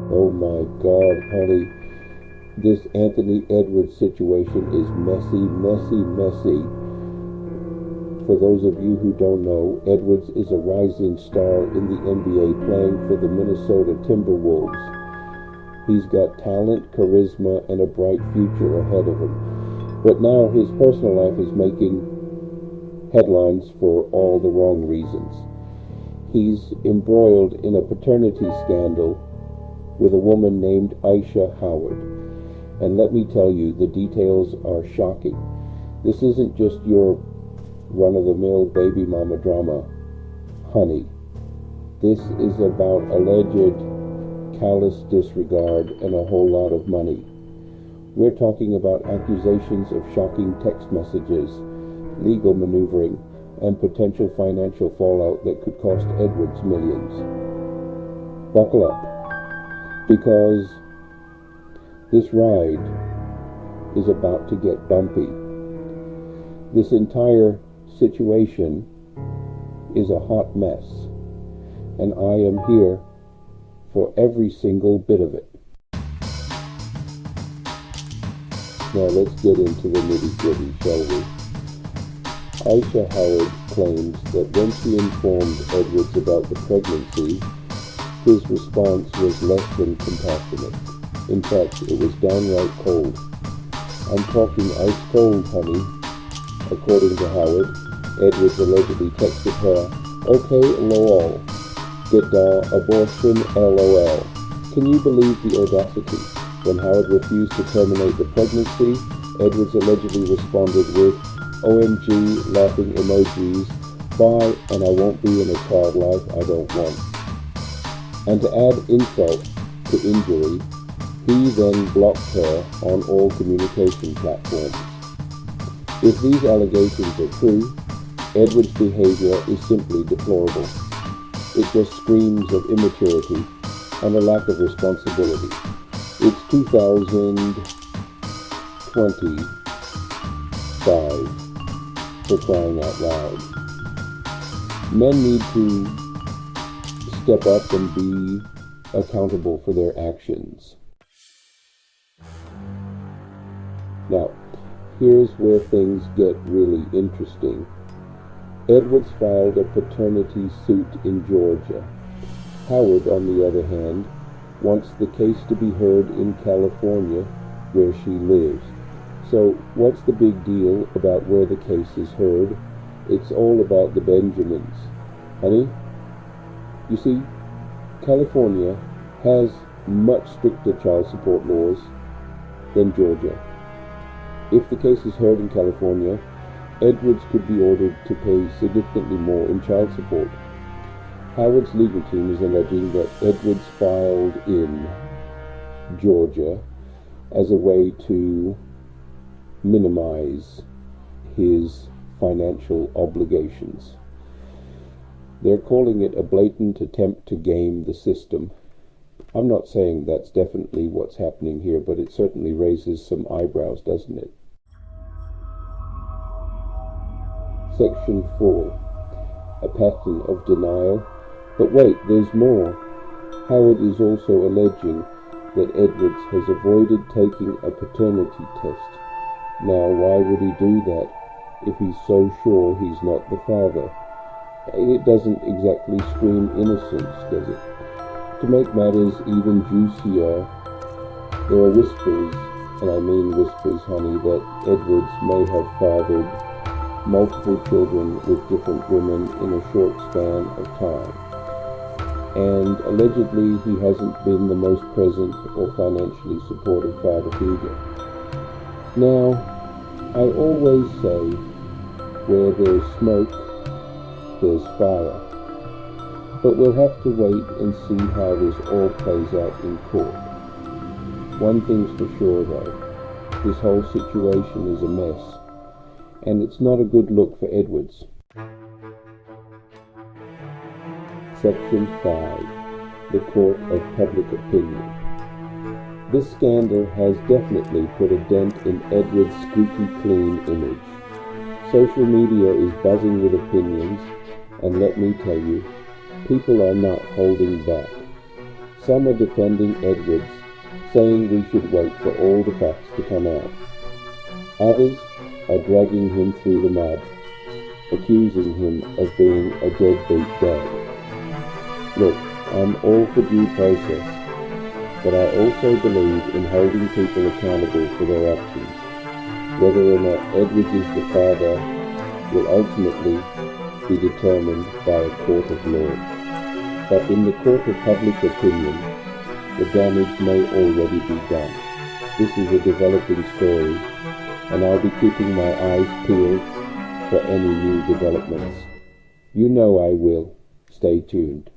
Oh my God, honey. This Anthony Edwards situation is messy, messy, messy. For those of you who don't know, Edwards is a rising star in the NBA playing for the Minnesota Timberwolves. He's got talent, charisma, and a bright future ahead of him. But now his personal life is making headlines for all the wrong reasons. He's embroiled in a paternity scandal with a woman named Ayesha Howard. And let me tell you, the details are shocking. This isn't just your run-of-the-mill baby mama drama, honey. This is about alleged callous disregard and a whole lot of money. We're talking about accusations of shocking text messages, legal maneuvering, and potential financial fallout that could cost Edwards millions. Buckle up, because this ride is about to get bumpy. This entire situation is a hot mess, and I am here for every single bit of it. Now let's get into the nitty-gritty, shall we? Ayesha Howard claims that when she informed Edwards about the pregnancy, his response was less than compassionate. In fact, it was downright cold. I'm talking ice cold, honey. According to Howard, Edwards allegedly texted her, "Okay, lol. Good abortion, lol." Can you believe the audacity? When Howard refused to terminate the pregnancy, Edwards allegedly responded with, "OMG, laughing emojis, bye, and I won't be in a child life I don't want." And to add insult to injury, he then blocked her on all communication platforms. If these allegations are true, Edwards' behavior is simply deplorable. It just screams of immaturity and a lack of responsibility. It's 2025, for crying out loud. Men need to step up and be accountable for their actions. Now, here's where things get really interesting. Edwards filed a paternity suit in Georgia. Howard, on the other hand, wants the case to be heard in California, where she lives. So, what's the big deal about where the case is heard? It's all about the Benjamins. Honey, you see, California has much stricter child support laws than Georgia. If the case is heard in California, Edwards could be ordered to pay significantly more in child support. Howard's legal team is alleging that Edwards filed in Georgia as a way to minimize his financial obligations. They're calling it a blatant attempt to game the system. I'm not saying that's definitely what's happening here, but it certainly raises some eyebrows, doesn't it? Section 4. A pattern of denial. But wait, there's more. Howard is also alleging that Edwards has avoided taking a paternity test. Now, why would he do that if he's so sure he's not the father? It doesn't exactly scream innocence, does it? To make matters even juicier, there are whispers, and I mean whispers, honey, that Edwards may have fathered multiple children with different women in a short span of time. And allegedly he hasn't been the most present or financially supportive father either. Now, I always say, where there's smoke, there's fire. But we'll have to wait and see how this all plays out in court. One thing's for sure though, this whole situation is a mess. And it's not a good look for Edwards. Section 5. The Court of Public Opinion. This scandal has definitely put a dent in Edwards' squeaky clean image. Social media is buzzing with opinions, and let me tell you, people are not holding back. Some are defending Edwards, saying we should wait for all the facts to come out. Others are dragging him through the mud, accusing him of being a deadbeat dad. Look, I'm all for due process, but I also believe in holding people accountable for their actions. Whether or not Edwards is the father will ultimately be determined by a court of law. But in the court of public opinion, the damage may already be done. This is a developing story, and I'll be keeping my eyes peeled for any new developments. You know I will. Stay tuned.